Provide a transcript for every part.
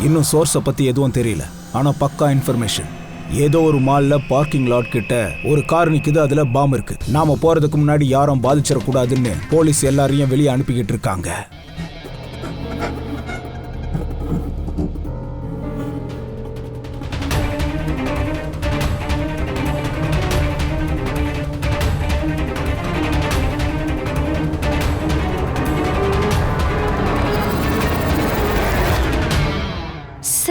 இன்னும் சோர்ஸை பத்தி எதுவும் தெரியல, ஆனா பக்கா இன்ஃபர்மேஷன். ஏதோ ஒரு மால்ல பார்க்கிங் லாட் கிட்ட ஒரு கார் நிக்குது, அதுல பாம் இருக்கு. நாம போறதுக்கு முன்னாடி யாரும் பாதிச்சிடக்கூடாதுன்னு போலீஸ் எல்லாரையும் வெளியே அனுப்பிக்கிட்டு இருக்காங்க.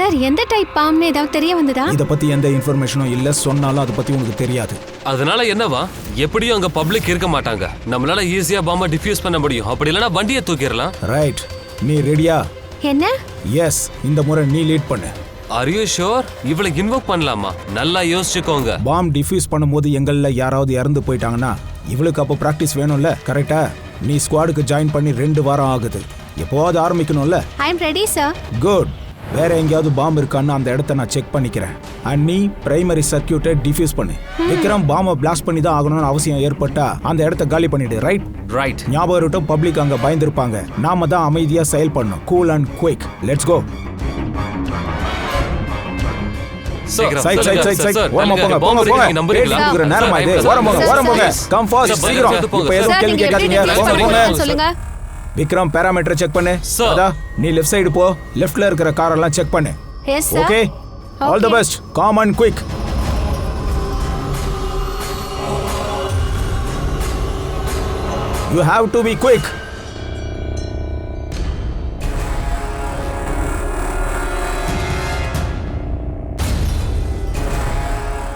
சார், எந்த டைப் பாம்னு ஏதாவது தெரிய வந்ததா? இத பத்தி எந்த இன்ஃபர்மேஷனும் இல்ல, சொன்னாலும் அத பத்தி உனக்கு தெரியாது. அதனால என்னவா? எப்படியும் அங்க பப்ளிக் இருக்க மாட்டாங்க, நம்மளால ஈஸியா பாம்ப டிஃப்யூஸ் பண்ண முடியும். அப்படி இல்லனா வண்டியை தூக்கிரலாம். ரைட், நீ ரெடியா? என்ன? எஸ், இந்த முறை நீ லீட் பண்ணு. Are you sure? இவளை இன்வோக் பண்ணலாமா? நல்லா யோசிச்சுக்கோங்க. பாம் டிஃப்யூஸ் பண்ணும்போது எங்கள்ல யாராவது இறந்து போயிட்டாங்கன்னா இவளுக்கு அப்போ பிராக்டிஸ் வேணும்ல, கரெக்டா? நீ ஸ்குவாடுக்கு ஜாயின் பண்ணி 2 வாரம் ஆகுது. எப்போவாது ஆரம்பிக்கணும்ல. ஐ அம் ரெடி சார். குட். வேற எங்கேயாவது பாம் இருக்கான்னு அந்த இடத்த நான் செக் பண்ணிக்கிறேன். அண்ட் நீ பிரைமரி சர்க்கியூட்டை டிஃப்யூஸ் பண்ணு. விக்ரம் பாம்பை பிளாஸ்ட் பண்ணி தான் ஆகணும்னு அவசியம் ஏற்பட்டா அந்த இடத்த காலி பண்ணிடு. ரைட்? ரைட். ஞாபகம் இருக்கட்டும், பப்ளிக் அங்க பயந்துருப்பாங்க. நாம தான் அமைதியா செயல் பண்ணணும். Cool and quick. Let's go. Side side side side. ஓரமா போங்க போங்க போங்க. நேரமா இது. ஓரமா போங்க ஓரமா போங்க. Come fast. சீக்கிரம். இப்போ எதுவும் கேள்வி கேட்காதீங்க. போங்க சொல்லுங்க. விக்ரம், பாராமீட்டர் செக் பண்ணு. அதா நீ லெஃப்ட் சைடு போ. லெஃப்ட்ல இருக்கிற கார் எல்லாம் செக் பண்ணு. Yes sir. Okay, all the best. Come and quick. You have to be quick.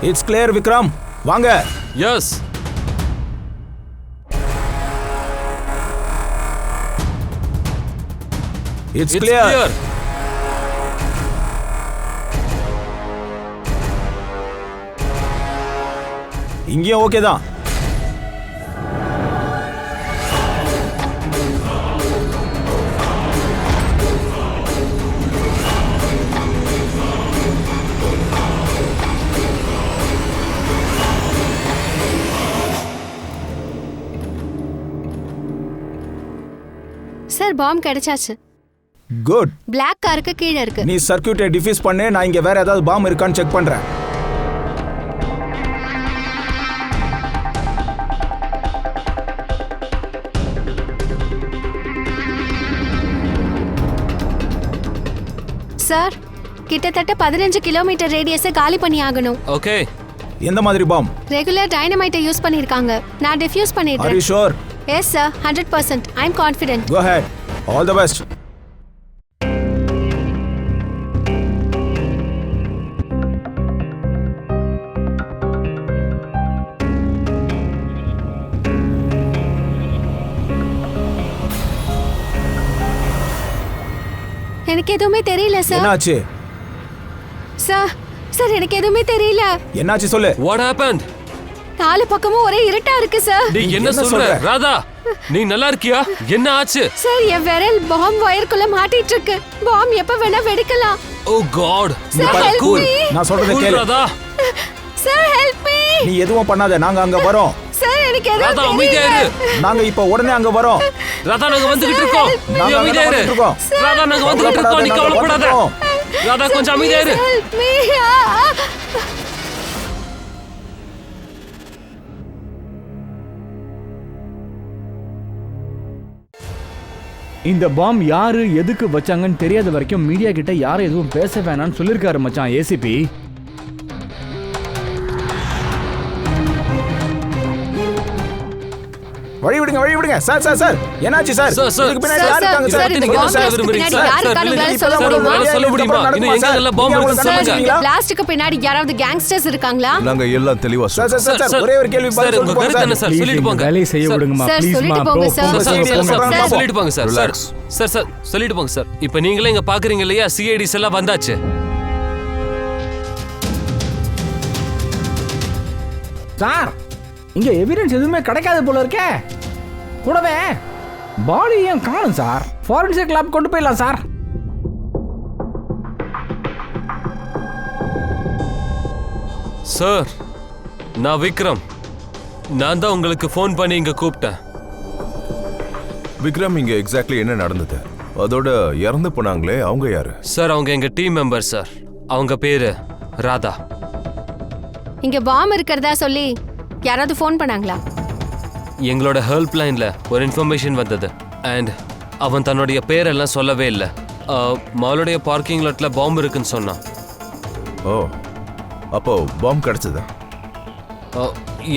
It's clear, Vikram. வாங்க. Yes. It's clear. இங்கேயும் ஓகே தான். சார், பாம் கிடைச்சாச்சு. குட். பிளாக் காருக்கு கீழ இருக்கு. நீ சர்க்யூட்டை டிஃப்யூஸ் பண்ணு. நான் இங்க வேற ஏதாவது பாம் இருக்கான்னு செக் பண்றேன். சார், கிட்டத்தட்ட 15 கிலோமீட்டர் ரேடியஸை காலி பண்ணி ஆகணும். ஓகே. எந்த மாதிரி பாம்? ரெகுலர் டைனமைட்டை யூஸ் பண்ணிருக்காங்க. நான் டிஃப்யூஸ் பண்ணிட்டேன். Are you sure? Yes sir, 100%. I am confident. Go ahead. All the best. எனக்கு எதுவுமே தெரியல சார். என்னாச்சு? சார் எனக்கு எதுவுமே தெரியல. என்னாச்சு சொல்லு. What happened? நாலு பக்கமும் ஒரே இருட்டா இருக்கு சார். நீ என்ன சொல்ற? ராதா, நீ நல்லா இருக்கியா? என்ன ஆச்சு? சார், என் விரல் பாம் வயர்க்குள்ள மாட்டிட்டு இருக்கு. பாம் எப்ப வேணா வெடிக்கலாம். ஓ காட். நான் சொல்றத கேளு. Radha, sir help me. நீ எதுவும் பண்ணாத, நாங்க அங்க வரோம். சார் எனக்கு எதுவும் ராதா அமைதியா இரு. நாங்க இப்ப உடனே அங்க வரோம். ராதா, நாங்க வந்துகிட்டு இருக்கோம். நீ அமைதியா இரு. ராதா, நாங்க வந்துகிட்டு இருக்கோம். நீ கவலைப்படாத. ராதா, கொஞ்சம் அமைதியா இரு. Help me. இந்த பாம் யாரு எதுக்கு வச்சாங்கன்னு தெரியாத வரைக்கும் மீடியா கிட்ட யாரும் எதுவும் பேச வேணாம்னு சொல்லிருக்காரு மச்சான் ஏசிபி. வழி விடுங்க சார். சார் என்னாச்சு சார்? இதுக்கு பின்னாடி யார் இருக்காங்க சார்? நீங்க என்ன சொல்ல விரும்புறீங்க சார்? சொல்ல முடியுமா? இன்னும் எங்க எல்லாம் பாம்பு இருக்குன்னு சொல்லுங்க. பிளாஸ்டிக்கு பின்னாடி யாராவது கேங்ஸ்டர்ஸ் இருக்காங்களா? நாங்க எல்லாம் தெளிவா சார் ஒரே ஒரு கேள்வி சார், உங்க கருத்து என்ன சார்? சொல்லிட்டு போங்க. வேலையை செய்ய விடுங்கமா ப்ளீஸ் மா. சொல்லிட்டு போங்க சார். சார் சொல்லிட்டு போங்க சார். இப்போ நீங்களே இங்க பாக்குறீங்க இல்லையா, சிஐடிஸ் எல்லாம் வந்தாச்சு. சார், இங்க எவிடன்ஸ் எதுவுமே கிடைக்காது போல இருக்கே. கூடவே பாடி ஏன் காணும் சார்? ஃபாரன்சிக் லேப் கொண்டு போயிடலாம் சார். சார், நான் விக்ரம். நான் தான் உங்களுக்கு ஃபோன் பண்ணி இங்க கூப்பிட்டேன். விக்ரம், இங்க எக்ஸாக்ட்லி என்ன நடந்தது? அதோட இறந்து போனாங்களே அவங்க யாரு? சார் அவங்க எங்க டீம் மெம்பர் சார். அவங்க பேரு ராதா. இங்க பாம் இருக்கிறதா சொல்லி யாராவது ஃபோன் பண்ணாங்களா? எங்களோட ஹெல்ப் லைன்ல ஒரு இன்ஃபர்மேஷன் வந்தது. அண்ட் அவன் தன்னுடைய பேரெல்லாம் சொல்லவே இல்லை. மாலுடைய பார்க்கிங் லாட்ல பாம்பு இருக்குன்னு சொன்னான். ஓ, அப்போ பாம்பு கிடைச்சதா?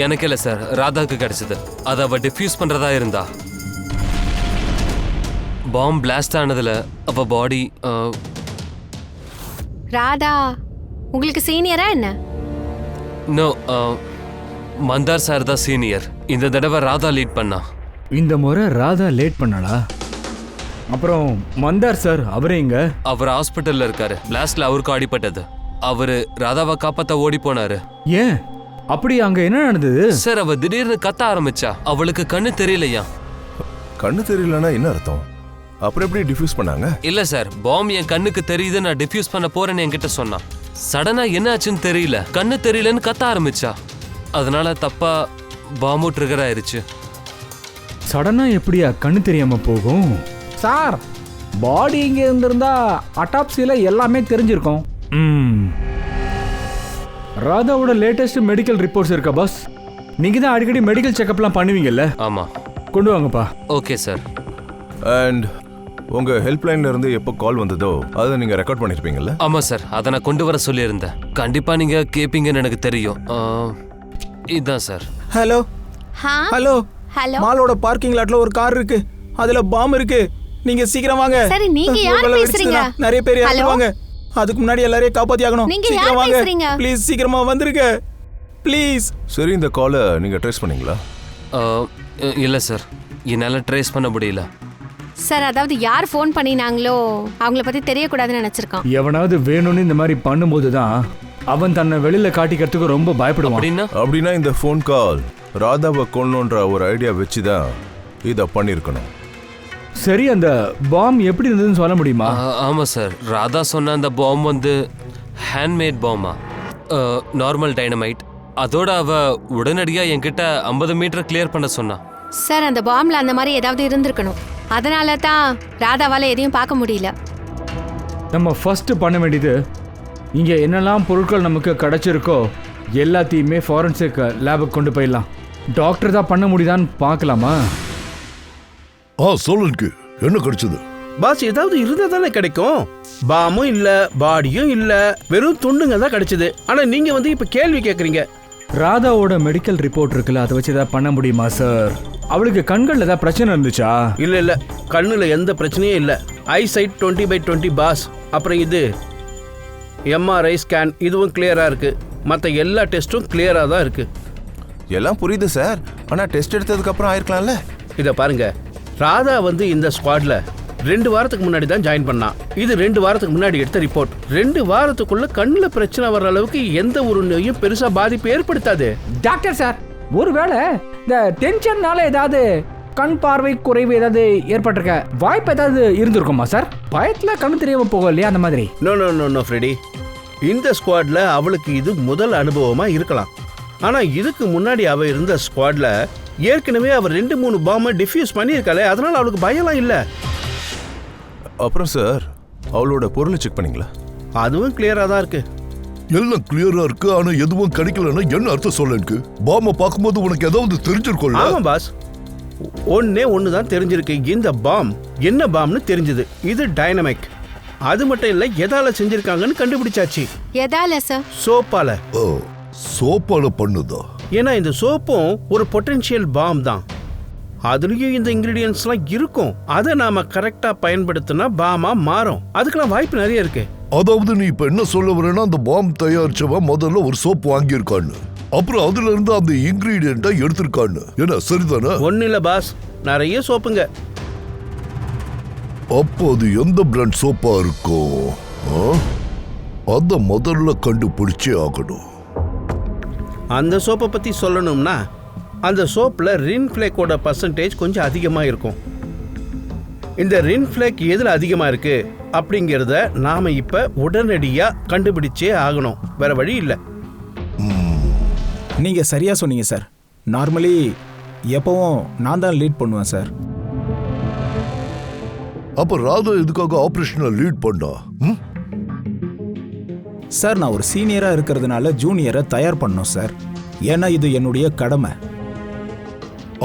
எனக்கு இல்லை சார், ராதாவுக்கு கிடைச்சது. அதை அவ டிஃப்யூஸ் பண்றதா இருந்தா. பாம்பு பிளாஸ்ட் ஆனதுல அவ பாடி. ராதா உங்களுக்கு சீனியரா என்ன? நோ, மந்தார் சார் தான் சீனியர். இந்த தடவை ராதா லீட் பண்ணா. இந்த முறை ராதா லேட் பண்ணாளா? அப்புறம் மந்தார் சார் அவரே இங்க? அவர் ஹாஸ்பிட்டல்ல இருக்காரு. பிளாஸ்ட்ல அவருக்கு அடிபட்டது. அவரு ராதாவை காப்பாத்த ஓடி போனாரு. ஏன் அப்படி? அங்க என்ன நடந்தது சார்? அவ திடீர்னு கத்த ஆரம்பிச்சா. அவளுக்கு கண்ணு தெரியலையா. கண்ணு தெரியலன்னா என்ன அர்த்தம்? அப்புறம் எப்படி டிஃப்யூஸ் பண்ணாங்க? இல்ல சார், பாம் என் கண்ணுக்கு தெரியுது, நான் டிஃப்யூஸ் பண்ண போறேன்னு என்கிட்ட சொன்னான். சடனா என்ன ஆச்சுன்னு தெரியல, கண்ணு தெரியலன்னு கத்த ஆரம்பிச்சா. அதனால தப்பா பாம்பு ட்ரிகர் ஆயிருச்சு. சடனா எப்படியா கண்ணு தெரியாம போகும்? சார், பாடி இங்க இருந்திருந்தா அட்டாப்சியில எல்லாமே தெரிஞ்சிருக்கும். ராதாவோட லேட்டஸ்ட் மெடிக்கல் ரிப்போர்ட்ஸ் இருக்கா பாஸ்? நீங்க தான் அடிக்கடி மெடிக்கல் செக்அப்லாம் பண்ணுவீங்கல்ல? ஆமா. கொண்டு வாங்கப்பா. Okay sir. அண்ட் உங்க ஹெல்ப் லைன்ல இருந்து எப்போ கால் வந்ததோ அதை நீங்க ரெக்கார்ட் பண்ணிருப்பீங்கல்ல? ஆமா சார், அதை நான் கொண்டு வர சொல்லியிருந்தேன். கண்டிப்பா நீங்க கேப்பீங்கன்னு எனக்கு தெரியும். இதுதான் சார். Hello hello hello. மாலோட பார்க்கிங் லாட்ல ஒரு கார் இருக்கு, அதுல பாம் இருக்கு. நீங்க சீக்கிரம் வாங்க. சரி, நீங்க யார் ஒருவேளை பேசுறீங்க? வெடிச்சுதுன்னா நிறைய பேர் இறந்துருவாங்க. அதுக்கு முன்னாடி எல்லாரையும் காப்பாத்தி ஆகணும். நீங்க சீக்கிரம் யார் வாங்க பேசுறீங்க? ப்ளீஸ், சீக்கிரமா வந்துருங்க ப்ளீஸ். சரி, இந்த காலை நீங்க ட்ரேஸ் பண்ணீங்களா? இல்ல சார், என்னால ட்ரேஸ் பண்ண முடியல. சார், அதாவது யார் ஃபோன் பண்ணினாங்களோ அவங்கள பத்தி தெரியக்கூடாதுன்னு நினைச்சிருக்கான். எவனாவது வேணும்னு இந்த மாதிரி பண்ணும்போது தான் அவன் தன்னை வெளியில காட்டிக்கிறதுக்கு ரொம்ப பயப்படுவான். அப்படின்னா இந்த ஃபோன் கால் ராதாவை கொல்லணுன்ற ஒரு ஐடியா வச்சுதான் இதை பண்ணிருக்கணும். சரி, அந்த பாம் எப்படி இருந்ததுன்னு சொல்ல முடியுமா? ஆமா சார், ராதா சொன்ன அந்த பாம் வந்து ஹேண்ட்மேட் பாமா, நார்மல் டைனமைட். அதோட அவ உடனடியா என்கிட்ட 50 மீட்டர் கிளியர் பண்ண சொன்னா. சார், அந்த பாம்ல அந்த மாதிரி ஏதாவது இருந்திருக்கணும். அதனால தான் ராதாவால எதையும் பார்க்க முடியல. நம்ம ஃபர்ஸ்ட் பண்ண வேண்டியது, இங்க என்னெல்லாம் பொருட்கள் நமக்கு கிடைச்சிருக்கோ எல்லாத்தையுமே ஃபாரன்சிக் லேபுக்கு கொண்டு போயிடலாம். டாக்டர் தான் பண்ண முடியுதான்னு பார்க்கலாமா? சொல்லுங்க, என்ன கிடைச்சது? பாஸ், ஏதாவது இருந்தா தானே கிடைக்கும். பாமும் இல்ல, பாடியும் இல்ல, வெறும் துண்டுங்க தான் கிடைச்சது. ஆனா நீங்க வந்து இப்ப கேள்வி கேக்குறீங்க. ராதாவோட மெடிக்கல் ரிப்போர்ட் இருக்குல்ல, அதை வச்சு ஏதாவது பண்ண முடியுமா சார்? அவளுக்கு கண்கள் ஏதாவது பிரச்சனை இருந்துச்சா? இல்ல, கண்ணுல எந்த பிரச்சனையும் இல்ல. Eyesight 20/20 pass. அப்புறம் இது எம்ஆர்ஐ ஸ்கேன், இதுவும் கிளியரா இருக்கு. மற்ற எல்லா டெஸ்ட்டும் கிளியரா தான் இருக்கு. எல்லாம் புரியுது சார், ஆனா டெஸ்ட் எடுத்ததுக்கு அப்புறம் ஆயிருக்கலாம்ல. இத பாருங்க, ராதா வந்து இந்த ஸ்குவாட்ல 2 வாரத்துக்கு முன்னாடி தான் ஜாயின் பண்ணா. இது 2 வாரத்துக்கு முன்னாடி எடுத்த ரிப்போர்ட். 2 வாரத்துக்குள்ள கண்ணுல பிரச்சனை வர்ற அளவுக்கு எந்த ஒரு நோயும் பெருசா பாதிப்பு ஏற்படுத்தாது. டாக்டர் சார், ஒருவேளை இந்த டென்ஷன்னால ஏதாவது கண் பார்வை குறைவு ஏதாவது ஏற்பட்டிருக்க வாய்ப்பு ஏதாவது இருந்திருக்குமா சார்? பயத்துல கண்ணு தெரியாம போகும் இல்லையா, அந்த மாதிரி? நோ ஃப்ரெடி, இந்த ஸ்குவாட்ல அவளுக்கு இது முதல் அனுபவமா இருக்கலாம். ஆனா இதுக்கு முன்னாடி அவ இருந்த ஸ்குவாட்ல ஏற்கனவே அவர் 2-3 பாம்பை டிஃப்யூஸ் பண்ணியிருக்காளே, அதனால அவளுக்கு பயம்லாம் இல்ல. அப்புறம் சார், அவளோட பொருளை செக் பண்ணீங்களா? அதுவும் கிளியரா தான் இருக்கு. எல்லாம் கிளியரா இருக்கு, ஆனா எதுவும் கிடைக்கலன்னா என்ன அர்த்தம் சொல்ல? எனக்கு பாம்ப பார்க்கும்போது உனக்கு ஏதாவது தெரிஞ்சிருக்கும்? ஆமா பாஸ், ஒண்ணு தான் தெரிஞ்சிருக்கு. இந்த பாம் என்ன பாம்னு தெரிஞ்சது. இது டைனமிக். அது மட்டும் இல்ல, எதால செஞ்சிருக்காங்கன்னு கண்டுபிடிச்சாச்சு. எதால சார்? சோப்பால. சோப்பால பண்ணுதா? ஏன்னா இந்த சோப்பும் ஒரு பொட்டன்ஷியல் பாம் தான். அதுலயும் இந்த இன்கிரீடியன்ஸ்லாம் இருக்கும். அதை நாம கரெக்டா பயன்படுத்தினா பாமா மாறும். அதுக்கெல்லாம் வாய்ப்பு நிறைய இருக்கு. அதாவது நீ இப்ப என்ன சொல்ல வரேன்னா, அந்த பாம் தயாரிச்சவன் முதல்ல ஒரு சோப்பு வாங்கியிருக்கான்னு, அப்புறம் அதுல இருந்து அந்த இன்கிரீடியன்ட்டை எடுத்திருக்கான்னு. என்ன சரிதானே? ஒண்ணு இல்ல பாஸ், நிறைய சோப்புங்க. அப்போ அது எந்த பிராண்ட் சோப்பா இருக்கும்? அத முதல்ல கண்டுபிடிச்சே ஆகணும். அந்த சோப்பை பத்தி சொல்லணும்னா, அந்த சோப்ல ரின் ஃபிளேக்கோட பர்சன்டேஜ் கொஞ்சம் அதிகமா இருக்கும். இந்த ரின் ஃபிளேக் எதுல அதிகமா இருக்கு அப்படிங்கிறத நாம இப்ப உடனடியா கண்டுபிடிச்சே ஆகணும். வேற வழி இல்ல. நீங்க சரியா சொன்னீங்க சார். நார்மலி எப்பவும் நான் தான் லீட் பண்ணுவேன் சார். அப்ப ராதா எதுக்காக ஆபரேஷனை லீட் பண்ணா? சார் நான் ஒரு சீனியரா இருக்கிறதுனால ஜூனியரை தயார் பண்ணோம் சார். ஏன்னா இது என்னுடைய கடமை.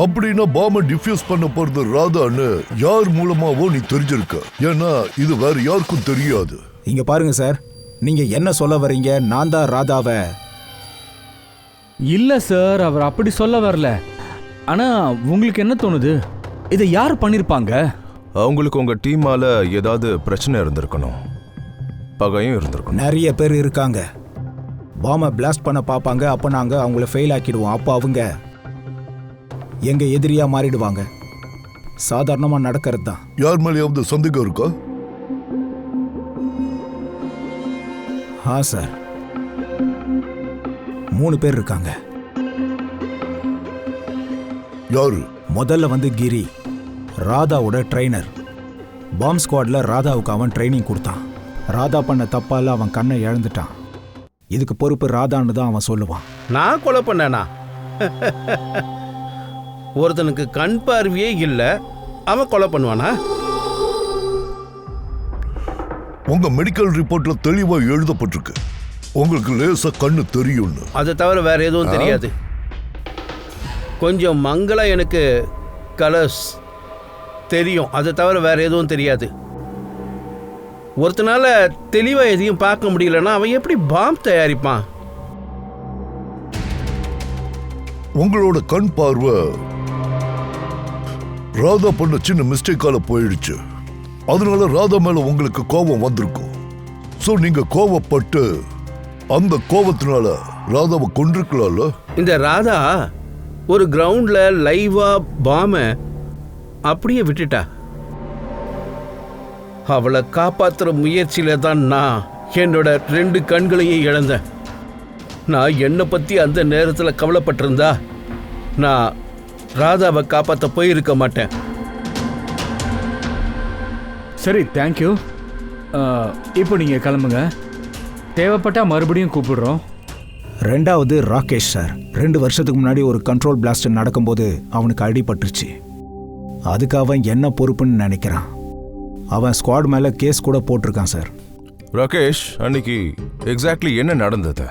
அப்படின்னா பாம்பை டிஃப்யூஸ் பண்ண போறது ராதான்னு யார் மூலமாவோ நீ தெரிஞ்சிருக்க. ஏன்னா இது வேற யாருக்கும் தெரியாது. இங்க பாருங்க சார், நீங்க என்ன சொல்ல வரீங்க? நான் தான் ராதாவை. இல்ல சார், அவர் அப்படி சொல்ல வரல. ஆனா உங்களுக்கு என்ன தோணுது, இதை யார் பண்ணிருப்பாங்க? அவங்களுக்கு உங்க டீமால ஏதாவது பிரச்சனை இருந்திருக்கணும், பகையும் இருந்திருக்கணும். நிறைய பேர் இருக்காங்க. பாம்பை பிளாஸ்ட் பண்ண பார்ப்பாங்க, அப்போ நாங்க அவங்கள ஃபெயில் ஆக்கிடுவோம். அப்போ அவங்க எங்க எதிரியா மாறிடுவாங்க. சாதாரணமா நடக்கிறது தான். யார் மேலேயாவது சந்தேகம் இருக்கா? சார் 3 பேர் இருக்காங்க. யாரு? முதல்ல வந்து கிரி, ராதாவோட ட்ரைனர். பாம் ஸ்குவாட்ல ராதாவுக்கு அவன் ட்ரைனிங் கொடுத்தான். ராதா பண்ண தப்பால அவன் கண்ணை இழந்துட்டான். இதுக்கு பொறுப்பு ராதான்னு தான் அவன் சொல்லுவான். நான் கொலை பண்ணனா? ஒருத்தனுக்கு கண் பார்வையே இல்லை, அவன் கொலை பண்ணுவானா? உங்க மெடிக்கல் ரிப்போர்ட்ல தெளிவா எழுதப்பட்டிருக்கு உங்களுக்கு லேசா கண்ணு தெரியும்னு. அதை தவிர வேற எதுவும் தெரியாது. கொஞ்சம் மங்களா எனக்கு கலர்ஸ் தெரியும், அதை தவிர வேற எதுவும் தெரியாது. ஒருத்தனால தெளிவா எதையும் பார்க்க முடியலன்னா அவன் எப்படி பாம் தயாரிப்பான்? உங்களோட கண் பார்வை ராதா பண்ண சின்ன மிஸ்டேக்கால போயிடுச்சு. அதனால ராதா மேல உங்களுக்கு கோபம் வந்திருக்கும். சோ நீங்க கோபப்பட்டு அந்த கோபத்தினால ராதாவை கொன்றிருக்கலாம்ல. இந்த ராதா ஒரு கிரவுண்ட்ல லைவா பாம அப்படியே விட்டுட்டா. அவளை காப்பாத்துற முயற்சியில தான் நான் என்னோட 2 கண்களையும் இழந்தேன். நான் என்னை பத்தி அந்த நேரத்தில் கவலைப்பட்டிருந்தா நான் ராதாவை காப்பாற்ற போயிருக்க மாட்டேன். சரி, தேங்க்யூ. இப்போ நீங்க கிளம்புங்க. தேவைப்பட்டா மறுபடியும் கூப்பிடுறோம். ரெண்டாவது ராகேஷ் சார். 2 வருஷத்துக்கு முன்னாடி ஒரு கண்ட்ரோல் பிளாஸ்ட் நடக்கும்போது அவனுக்கு அடிபட்டுருச்சு. அதுக்கு அவன் என்ன பொறுப்புன்னு நினைக்கிறான். அவன் ஸ்குவாட் மேல கேஸ் கூட போட்டிருக்கான் சார். ராகேஷ், அன்னைக்கு எக்ஸாக்ட்லி என்ன நடந்தது?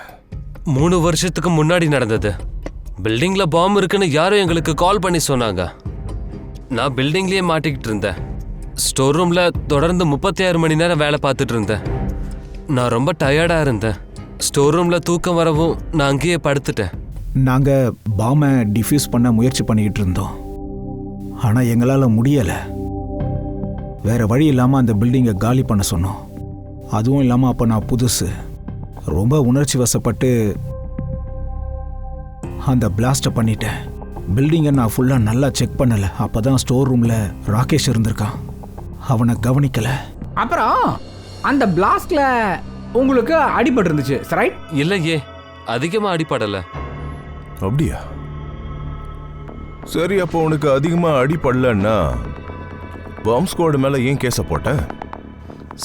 3 வருஷத்துக்கு முன்னாடி நடந்தது. பில்டிங்ல பாம்பு இருக்குன்னு யாரும் எங்களுக்கு கால் பண்ணி சொன்னாங்க. நான் பில்டிங்லயே மாட்டிக்கிட்டு இருந்தேன். ஸ்டோர் ரூம்ல தொடர்ந்து 36 மணி நேரம் வேலை பார்த்துட்டு இருந்தேன். நான் ரொம்ப டயர்டா இருந்தேன். ஸ்டோர் ரூம்ல தூக்கம் வரவும் நான் அங்கேயே படுத்துட்டேன். நாங்க பாம்பை டிஃப்யூஸ் பண்ண முயற்சி பண்ணிக்கிட்டு இருந்தோம். ஆனா எங்களால முடியல. வேற வழி இல்லாம அந்த பில்டிங்கை காலி பண்ண சொன்னோம். அதுவும் இல்லாம அப்ப நான் புதுசு, ரொம்ப உணர்ச்சி வசப்பட்டு அந்த பிளாஸ்ட்டை பண்ணிட்டேன். பில்டிங்கை நான் ஃபுல்லா நல்லா செக் பண்ணல. அப்பதான் ஸ்டோர் ரூம்ல ராகேஷ் இருந்திருக்கான். அவனை கவனிக்கல. அப்புறம் அந்த பிளாஸ்ட்ல உங்களுக்கு அடிபட்டு இருந்துச்சு, ரைட்? இல்லையே, அதிகமா அடிபடல. அப்படியா? சரி, அப்போ உனக்கு அதிகமா அடிபடலன்னா பாம் ஸ்குவாட் மேல ஏன் கேஸ போட்ட?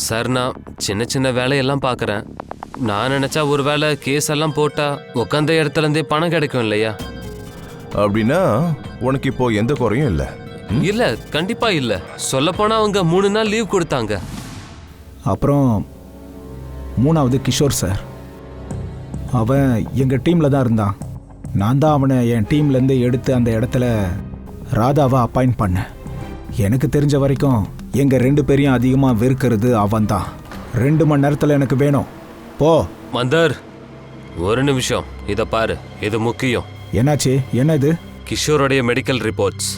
சார், நான் சின்ன சின்ன வேலையெல்லாம் பார்க்குறேன். நான் நினைச்சா ஒரு வேளை கேஸ் எல்லாம் போட்டா உட்காந்த இடத்துல இருந்தே பணம் கிடைக்கும் இல்லையா? அப்படின்னா உனக்கு இப்போ எந்த குறையும் இல்லை? இல்ல, கண்டிப்பா இல்ல. சொல்லப்போனா அவங்க 3 நாள் லீவ் கொடுத்தாங்க. அப்புறம் 3வது கிஷோர் சார். அவன் எங்க டீம்ல தான் இருந்தான். நான் தான் அவனை என் டீம்லேருந்து எடுத்து அந்த இடத்துல ராதாவை அப்பாயிண்ட் பண்ணேன். எனக்கு தெரிஞ்ச வரைக்கும் எங்க 2 பேரையும் அதிகமாக வெறுக்கிறது அவன் தான். 2 மணி நேரத்தில் எனக்கு வேணும். போ. மந்தர், ஒரு நிமிஷம், இத பாரு, இது முக்கியம். என்னாச்சு? என்ன இது? கிஷோருடைய medical reports.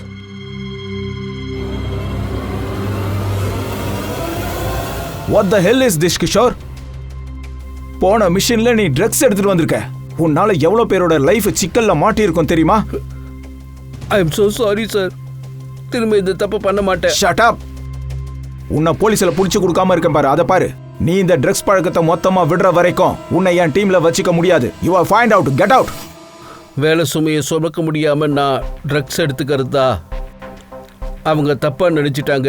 What the hell is this Kishore? போன மிஷின்ல நீ ட்ரக்ஸ் எடுத்துட்டு வந்திருக்க. உன்னால எவ்வளவு பேரோட லைஃப் சிக்கல்ல மாட்டி இருக்கும் தெரியுமா? I am so sorry sir. திரும்ப இந்த தப்பு பண்ண மாட்டேன். Shut up. உன்னை போலீஸ்ல புடிச்சு கொடுக்காம இருக்கேன் பாரு, அதை பாரு. நீ இந்த ட்ரக்ஸ் பழக்கத்தை மொத்தமா விடுற வரைக்கும் உன்னை என் டீம்ல வச்சுக்க முடியாது. You are find out. Get out. வேலை சுமையை சுமக்க முடியாம நான் ட்ரக்ஸ் எடுத்துக்கிறதா அவங்க தப்பா நினைச்சிட்டாங்க.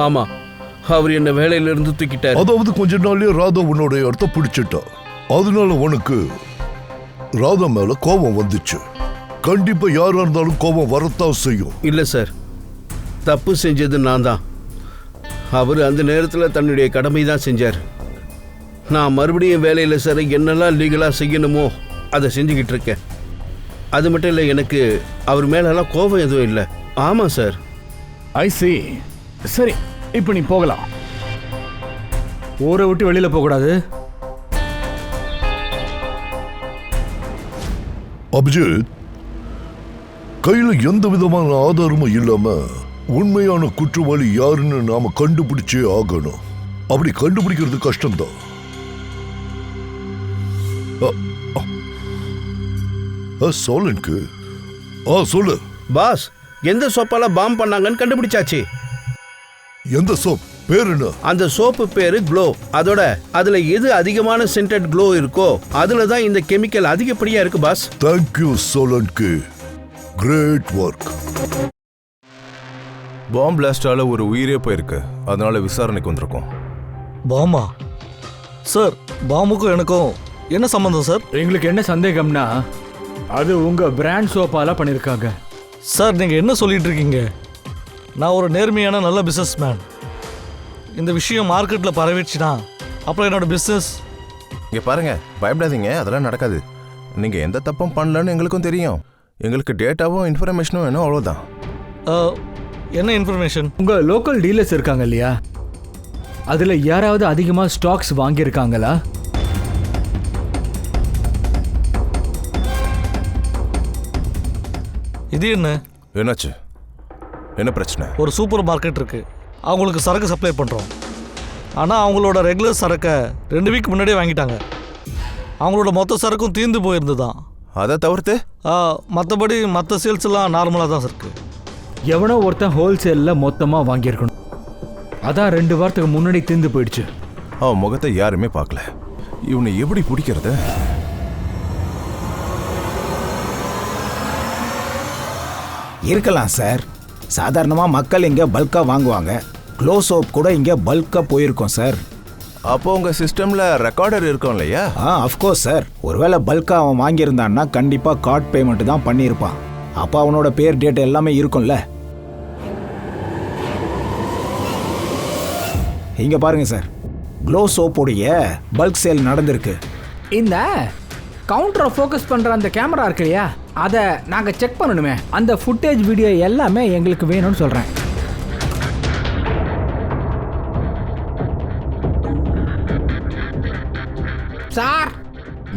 ஆமா, அவர் என்ன வேலையிலிருந்து தூக்கிட்டார். அதாவது கொஞ்ச நாள்லயே ராதா உன்னோட இடத்த பிடிச்சிட்டா. அதனால உனக்கு ராதா மேல கோபம் வந்துச்சு. கண்டிப்பா யாரா இருந்தாலும் கோபம் வரத்தான் செய்யும். இல்ல சார், தப்பு செஞ்சது நான் தான். அவர் அந்த நேரத்தில் தன்னுடைய கடமை தான் செஞ்சார். நான் மறுபடியும் வேலையில் சார் என்னெல்லாம் லீகலாக செய்யணுமோ அதை செஞ்சுக்கிட்டு இருக்கேன். அது மட்டும் இல்லை, எனக்கு அவர் மேலெல்லாம் கோபம் எதுவும் இல்லை. ஆமாம் சார். ஐ சி. சரி, இப்போ நீ போகலாம். ஊரை விட்டு வெளியில் போகக்கூடாது. அபிஜித், கையில எந்த விதமான ஆதாரமும் இல்லாம உண்மையான குற்றவாளி யாருன்னு நாம கண்டுபிடிச்சே ஆகணும். அப்படி கண்டுபிடிக்கிறது கஷ்டம்தான். சோலனுக்கு சொல்லு பாஸ், எந்த சோப்பால பாம் பண்ணாங்கன்னு கண்டுபிடிச்சாச்சு. எந்த சோப் பேர் என்ன? அந்த சோப்பு பேரு க்ளோ. அதோட அதுல எது அதிகமான சென்டட் க்ளோ இருக்கோ அதுல தான் இந்த கெமிக்கல் அதிகப்படியா இருக்கு பாஸ். தேங்க்யூ சோலனுக்கு, கிரேட் ஒர்க். பாம் பிளாஸ்டால ஒரு உயிரே போயிருக்கு, அதனால விசாரணைக்கு வந்திருக்கோம். பாமா? சார், பாமுக்கும் எனக்கும் என்ன சம்பந்தம் சார்? எங்களுக்கு என்ன சந்தேகம்னா, அது உங்க பிராண்ட் சோப்பால பண்ணிருக்காங்க. சார், நீங்க என்ன சொல்லிட்டு இருக்கீங்க? நான் ஒரு நேர்மையான நல்ல பிசினஸ் மேன். இந்த விஷயம் மார்க்கெட்ல பரவிடுச்சுன்னா அப்புறம் என்னோட பிசினஸ். இங்க பாருங்க, பயப்படாதீங்க, அதெல்லாம் நடக்காது. நீங்க எந்த தப்பும் பண்ணலன்னு எங்களுக்கும் தெரியும். எங்களுக்கு டேட்டாவும் இன்ஃபர்மேஷனும் வேணும், அவ்வளோதான். என்ன இன்ஃபர்மேஷன்? உங்க லோக்கல் டீலர்ஸ் இருக்காங்க இல்லையா, அதுல யாராவது அதிகமா ஸ்டாக்ஸ் வாங்கியிருக்காங்களா? இது என்ன? என்னாச்சு? என்ன பிரச்சனை? ஒரு சூப்பர் மார்க்கெட் இருக்கு, அவங்களுக்கு சரக்கு சப்ளை பண்றோம். ஆனால் அவங்களோட ரெகுலர் சரக்கை 2 வீக் முன்னாடியே வாங்கிட்டாங்க. அவங்களோட மொத்த சரக்கும் தீர்ந்து போயிருந்துதான். அதை தவிர்த்து மற்றபடி மற்ற சேல்ஸ் எல்லாம் நார்மலாக தான் இருக்கு. எவனோ ஒருத்தன் ஹோல்சேலில் மொத்தமாக வாங்கியிருக்கணும். அதான் 2 வாரத்துக்கு முன்னாடி தீர்ந்து போயிடுச்சு. அவன் முகத்தை யாருமே பார்க்கல. இவனை எப்படி பிடிக்கிறது? இருக்கலாம் சார். சாதாரணமாக மக்கள் இங்கே பல்காக வாங்குவாங்க. க்ளோ சோப் கூட இங்கே பல்காக போயிருக்கோம் சார். அப்போ உங்கள் சிஸ்டமில் ரெக்கார்டர் இருக்கும் இல்லையா? Of course sir. ஒருவேளை பல்காக அவன் வாங்கியிருந்தான்னா கண்டிப்பாக கார்ட் பேமெண்ட் தான் பண்ணியிருப்பான். அப்போ அவனோட பேர் டேட் எல்லாமே இருக்கும்ல. இங்கே பாருங்க சார், க்ளோ சோப்போடைய பல்க் சேல் நடந்திருக்கு. இந்த கவுண்டரை ஃபோக்கஸ் பண்ணுற அந்த கேமரா இருக்கு இல்லையா, அதை நாங்கள் செக் பண்ணணுமே. அந்த ஃபுட்டேஜ் வீடியோ எல்லாமே எங்களுக்கு வேணும்னு சொல்கிறேன். சார்,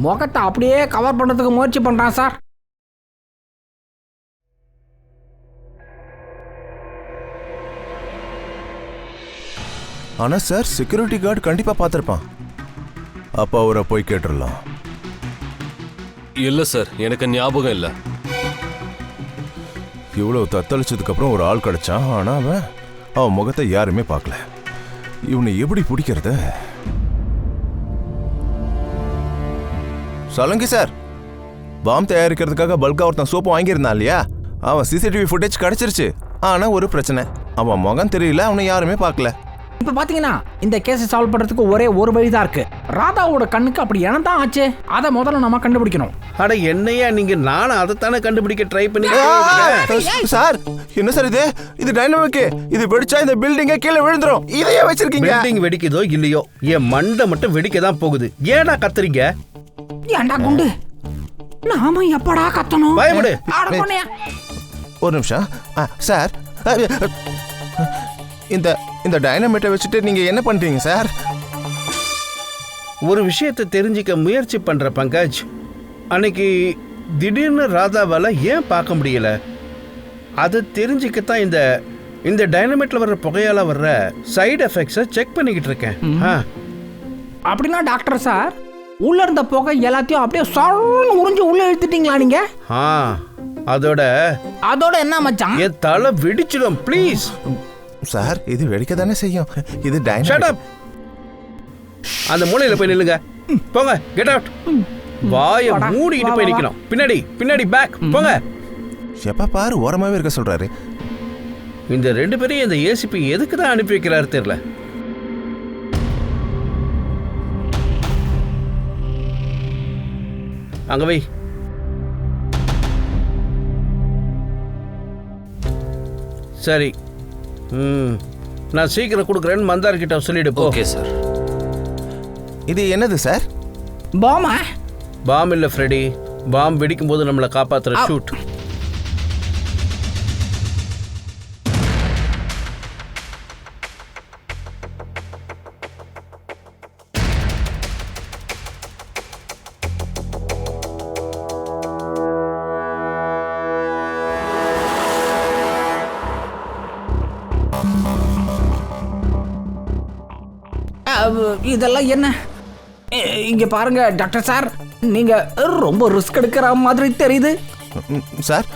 முகத்தை அப்படியே கவர் பண்ணுறதுக்கு முயற்சி பண்ணுறான் சார். ஆனால் சார், செக்யூரிட்டி கார்டு கண்டிப்பாக பார்த்துருப்பான். அப்போ அவரை போய் கேட்டுடலாம். இல்லை சார், எனக்கு ஞாபகம் இல்லை. இவ்வளோ தத்தளிச்சதுக்கு அப்புறம் ஒரு ஆள் கிடைச்சான். ஆனால் அவன் முகத்தை யாருமே பார்க்கல. இவனை எப்படி பிடிக்கிறது? சொல்லுங்க சார். பாம் தயாரிக்கிறதுக்காக பல்கா ஒருத்தன் சோப்பு வாங்கியிருந்தான் இல்லையா, அவன் சிசிடிவி ஃபுட்டேஜ் கிடைச்சிருச்சு. ஆனால் ஒரு பிரச்சனை, அவன் முகம் தெரியல, அவனை யாருமே பார்க்கல. இப்போ பார்த்தீங்கன்னா இந்த கேஸை சால்வ் பண்ணுறதுக்கு ஒரே ஒரு வழி தான் இருக்கு. ராதாவோட கண்ணுக்கு அப்படி என்ன தான் ஆச்சு, அதை முதல்ல நம்ம கண்டுபிடிக்கணும். அட என்னையா நீங்க, நானும் அதைத்தானே கண்டுபிடிக்க ட்ரை பண்ணி. சார், என்ன சார் இது? இது டைனமிக். இது வெடிச்சா இந்த பில்டிங்கே கீழே விழுந்துரும். இதையே வச்சிருக்கீங்க. பில்டிங் வெடிக்குதோ இல்லையோ, என் மண்டை மட்டும் வெடிக்க தான் போகுது. ஏடா கத்துறீங்க? ஏண்டா குண்டு, நாம எப்படா கத்தணும்? பயப்படு. ஒரு நிமிஷம் சார். இந்த டைனமைட்டை வச்சுட்டு நீங்க என்ன பண்றீங்க சார்? ஒரு விஷயத்தை தெரிஞ்சிக்க முயற்சி பண்ற பங்கஜ். அன்னைக்கு திடீர்னு ராதாவால ஏன் பார்க்க முடியல, அதை தெரிஞ்சுக்கத்தான் இந்த டைனமைட்ல வர்ற புகையால வர்ற சைடு எஃபெக்ட்ஸை செக் பண்ணிக்கிட்டு இருக்கேன். அப்படின்னா டாக்டர் சார், உள்ள இருந்த புகை எல்லாத்தையும் அப்படியே உறிஞ்சு உள்ள இழுத்துட்டீங்களா நீங்க? அதோட என்ன மச்சான், என் தலை வெடிச்சிடும். ப்ளீஸ் சார், இது வெடிக்க தானே செய்யும். இது டைனமைட். அந்த மூலையில போய் நில்லுங்க. போங்க, கெட் அவுட். வாயை மூடிக்கிட்டு போய் நிக்கணும். பின்னாடி பேக் போங்க. எப்ப பாரு ஓரமாவே இருக்க சொல்றாரு. இந்த 2 பேரையும் இந்த ஏசிபி எதுக்கு தான் அனுப்பி வைக்கிறாரு தெரியல. அங்க வை. சரி. நான் சீக்கிரம் கொடுக்குறேன்னு மந்தார் கிட்ட சொல்லிடு போ. Okay sir. இது என்னது சார்? பாமா? பாம் இல்ல ஃப்ரெடி, பாம் வெடிக்கும் போது நம்மளை காப்பாத்துற ஷூட். இதெல்லாம் என்ன? இங்க பாருங்க டாக்டர் சார், நீங்க ரொம்ப ரிஸ்க் எடுக்கிற மாதிரி தெரியுது. சார்,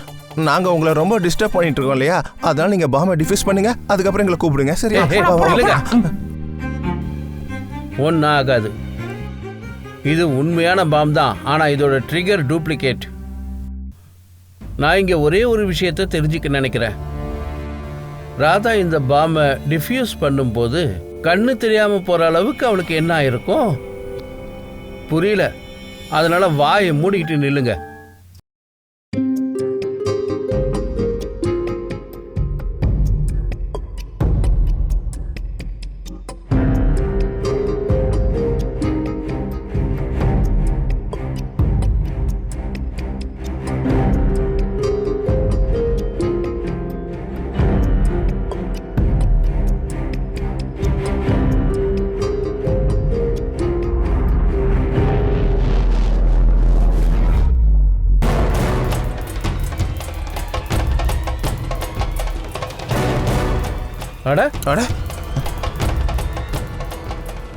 நாங்க உங்களை ரொம்ப டிஸ்டர்ப் பண்ணிட்டு இருக்கோம் இல்லையா, அதனால நீங்க பாம்பை டிஃப்யூஸ் பண்ணுங்க, அதுக்கப்புறம் எங்களை கூப்பிடுங்க. சரியா? ஒன்றும் ஆகாது. இது உண்மையான பாம் தான், ஆனா இதோட ட்ரிகர் டூப்ளிகேட். நான் இங்க ஒரே ஒரு விஷயத்தை தெரிஞ்சுக்க நினைக்கிறேன். ராதா இந்த பாம்பை டிஃப்யூஸ் பண்ணும்போது கண்ணு தெரியாம போற அளவுக்கு அவளுக்கு என்ன ஆயிருக்கும் புரியல. அதனால வாயை மூடிக்கிட்டு நில்லுங்க. அட அட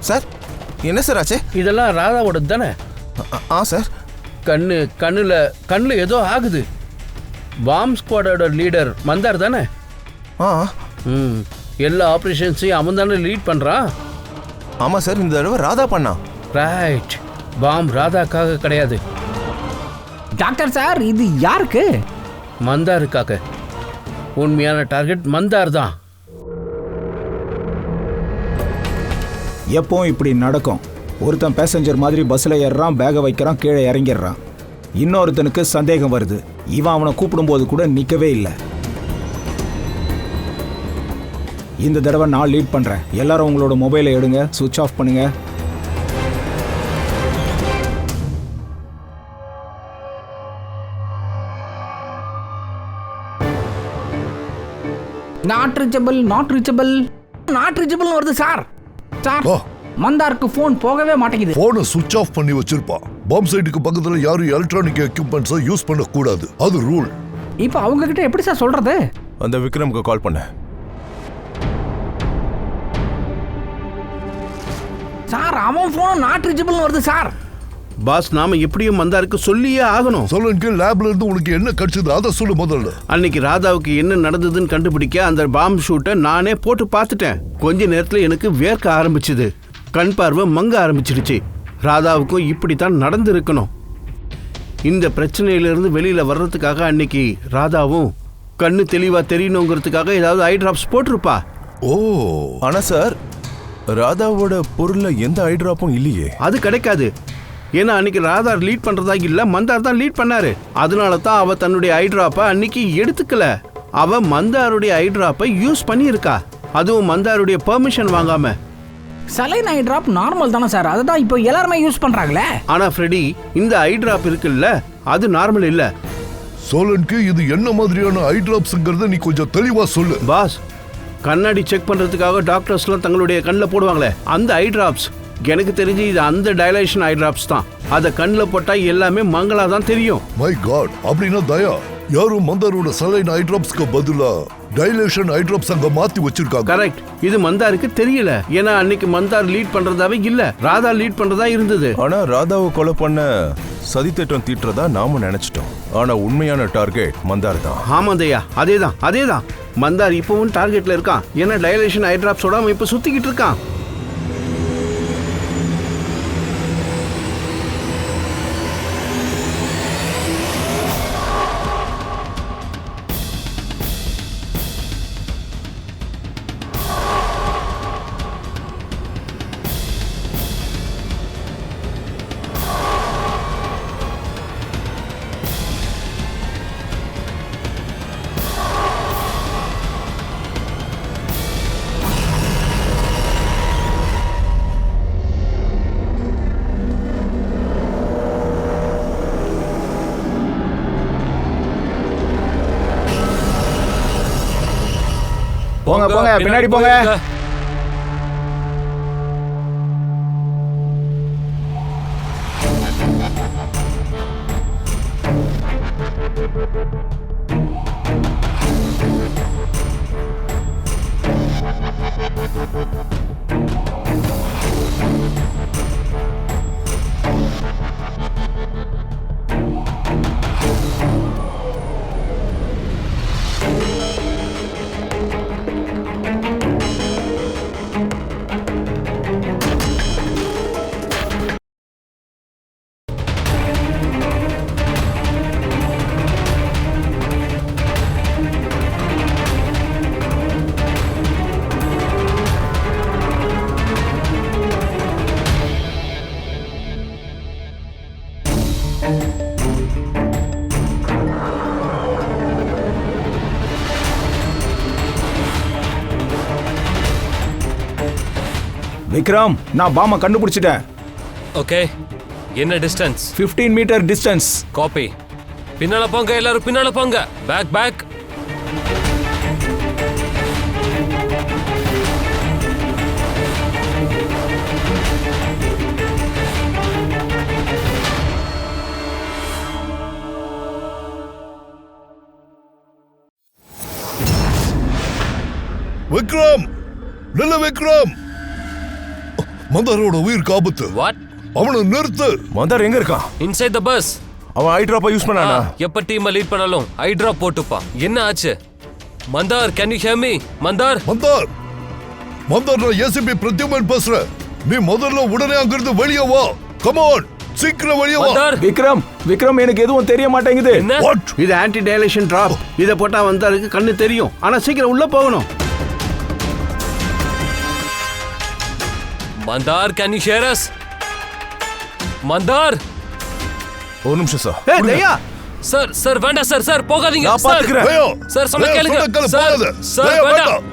சார், என்ன சார் ஆச்சு? இதெல்லாம் ராதாவோட தானே? சார், கண்ணுல ஏதோ ஆகுது. பாம் ஸ்குவாடோட லீடர் மந்தார் தானே? எல்லா ஆப்ரேஷன்ஸையும் அவன் தானே லீட் பண்றான். ஆமா சார், இந்த தடவை ராதா பண்ணா. ரைட், பாம் ராதாக்காக கிடையாது. டாக்டர் சார், இது யாருக்கு? மந்தாருக்காக. உண்மையான டார்கெட் மந்தார் தான். எப்போ இப்படி நடக்கும்? ஒருத்தன் பேசஞ்சர் மாதிரி பஸ்ஸில் ஏறுறான், பேகை வைக்கிறான், கீழே இறங்கிடுறான். இன்னொருத்தனுக்கு சந்தேகம் வருது, இவன் அவனை கூப்பிடும்போது கூட நிற்கவே இல்லை. இந்த தடவை நான் லீட் பண்ணுறேன். எல்லாரும் உங்களோட மொபைலை எடுங்க, சுவிட்ச் ஆஃப் பண்ணுங்க. நாட் ரீச்சபிள் வருது சார். சார், மந்தாருக்கு போன் போகவே மாட்டேங்குது. போனை சுவிட்ச் ஆஃப் பண்ணி வச்சிருப்பான். பாம் சைட்டுக்கு பக்கத்துல யாரும் எலக்ட்ரானிக் எக்யூப்மெண்ட்ஸை யூஸ் பண்ண கூடாது, அது ரூல். இப்போ அவங்க கிட்ட எப்படி சார் சொல்றது? அந்த விக்ரமுக்கு கால் பண்ண. சார், அவன் போன் நாட் ரீச்சபிள் வருது சார். பாஸ், நாம எப்படியும் மந்தாருக்கு சொல்லியே ஆகணும். சொல்லுங்க, லேப்ல இருந்து உனக்கு என்ன கிடைச்சது அதை சொல்லு முதல்ல. அன்னைக்கு ராதாவுக்கு என்ன நடந்ததுன்னு கண்டுபிடிக்க அந்த பாம் ஷூட்டை நானே போட்டு பார்த்துட்டேன். கொஞ்ச நேரத்துல எனக்கு வேர்க்க ஆரம்பிச்சுது, கண் பார்வை மங்க ஆரம்பிச்சிடுச்சு. ராதாவுக்கும் இப்படித்தான் நடந்திருக்கணும். இந்த பிரச்சனையிலிருந்து வெளியில வர்றதுக்காக அன்னைக்கு ராதாவும் கண்ணு தெளிவா தெரியணுங்கிறதுக்காக ஏதாவது ஐ டிராப்ஸ் போட்டிருப்பா. ஓ, ஆனா சார், ராதாவோட பொருள்ல எந்த ஐ டிராப்பும் இல்லையே. அது கிடைக்காது. ஏன்னா அன்னைக்கு ராதா லீட் பண்றதா இல்ல, மந்தார் தான் லீட் பண்ணாரு. அதனால தான் அவ தன்னுடைய ஐ டிராப்பை அன்னைக்கு எடுத்துக்கல. அவ மந்தாருடைய ஐ டிராப்பை யூஸ் பண்ணியிருக்கா, அதுவும் மந்தாருடைய பெர்மிஷன் வாங்காம. சலைன் ஐ டிராப் நார்மல் தானே சார், அதுதான் இப்போ எல்லாருமே யூஸ் பண்றாங்களே. ஆனா ஃப்ரெடி, இந்த ஐ டிராப் இருக்குல்ல, அது நார்மல் இல்ல. சோலனுக்கு இது என்ன மாதிரியான ஐ டிராப்ஸ்ங்கிறத நீ கொஞ்சம் தெளிவா சொல்லு. பாஸ், கண்ணாடி செக் பண்றதுக்காக டாக்டர்ஸ்லாம் தங்களுடைய கண்ணில் போடுவாங்களே, அந்த ஐ டிராப்ஸ். எனக்கு தெரிஞ்சு இது அந்த டைலேஷன் ஐ டிராப்ஸ் தான். அதை கண்ணில் போட்டா எல்லாமே மங்களா தான் தெரியும். மை காட், அப்படின்னா தயா யாரும் மந்தாரோட சலைன் ஐ டிராப்ஸ்க்கு பதிலா டைலேஷன் ஐ டிராப்ஸ் அங்க மாத்தி வச்சிருக்காங்க. கரெக்ட். இது மந்தாருக்கு தெரியல, ஏன்னா அன்னைக்கு மந்தார் லீட் பண்றதாவே இல்ல, ராதா லீட் பண்றதா இருந்தது. ஆனா ராதாவை கொலை பண்ண சதித்திட்டம் தீட்டுறதா நாம நினைச்சிட்டோம். ஆனா உண்மையான டார்கெட் மந்தார் தான். ஆமாந்தையா, அதேதான். மந்தார் இப்பவும் டார்கெட்ல இருக்கான். ஏன்னா டைலேஷன் ஐ டிராப்ஸோட அவன் இப்ப சுத்திக்கிட்டு இருக்கான். போங்க போங்க பின்னாடி போங்க. விக்ரம், நான் பாம கண்டுபிடிச்சிட்டேன். ஓகே, என்ன டிஸ்டன்ஸ்? 15 metre distance. காப்பி. பின்னால போங்க, எல்லாரும் பின்னால போங்க. Back back. விக்ரம், நல்ல விக்ரம், மந்தாரோட உயிருக்கு ஆபத்து. வாட்? அவனை நிறுத்து. மந்தார் எங்க இருக்கான்? Inside the bus. அவன் ஐ டிராப்பை யூஸ் பண்ணானா? எப்ப டீம் லீட் பண்ணாலும் ஐ டிராப் போட்டுப்பா. என்ன ஆச்சு? Mandhar, can you hear me? Mandhar, Mandhar, Mandhar, நான் ஏசிபி பிரத்யுமன் பேசுறேன். நீ முதல்ல உடனே அங்கிருந்து வெளியே வா. கம் ஆன், சீக்கிரம் வெளியே வா. மந்தார். விக்ரம், விக்ரம், எனக்கு எதுவும் தெரிய மாட்டேங்குது. என்ன? வாட்? இது ஆன்டி டைலேஷன் டிராப். இதை போட்டா வந்தாருக்கு கண்ணு தெரியும், ஆனா சீக்கிரம் உள்ள போகணும். Mandhar, can you here as? Mandhar. ஒரு நிமிஷம் சார். ஏய் தயா, சார் சார் வேண்டாம் சார், சார் போகாதீங்க நான் சார். பாத்துக்கிறேன். தயா, சார் சொன்ன தயா, கேளுங்க. சொன்ன கேளு, சார், போகாத. சார் தயா, வேண்டாம்.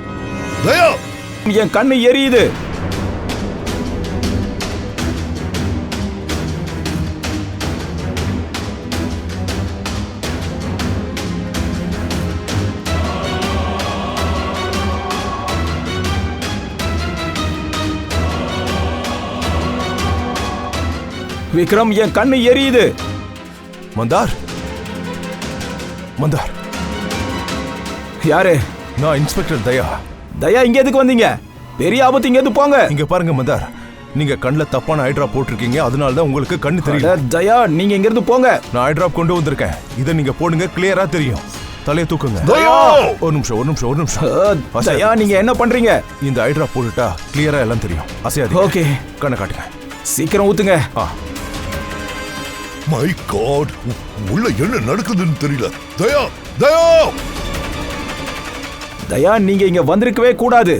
வேண்டாம். தயா, என் கண்ணு எரியுது. விக்ரம், என் கண்ணு எரியுது. மந்தார், மந்தார், யாரு? நான் இன்ஸ்பெக்டர் தயா. தயா, இங்க எதுக்கு வந்தீங்க? பெரிய ஆபத்து, இங்க எது போங்க. இங்க பாருங்க மந்தார், நீங்க கண்ணுல தப்பான ஐ டிராப் போட்டிருக்கீங்க, அதனால தான் உங்களுக்கு கண்ணு தெரியல. அட, தயா, நீங்க இங்க இருந்து போங்க. நான் ஐ டிராப் கொண்டு வந்திருக்கேன். இதை நீங்க போடுங்க, கிளியரா தெரியும். தலையை தூக்குங்க. தயா, ஒரு நிமிஷம், ஒரு நிமிஷம், ஒரு நிமிஷம். தயா, நீங்க என்ன பண்றீங்க? இந்த ஐ டிராப் போட்டுட்டா கிளியரா எல்லாம் தெரியும். அசையாதீங்க. ஓகே, கண்ணை காட்டுங்க. சீக்கிரம் ஊத்துங்க. மை காட், உள்ள என்ன நடக்குதுன்னு தெரியல. தயா, தயா, தயா, நீங்க இங்க வந்திருக்கவே கூடாது.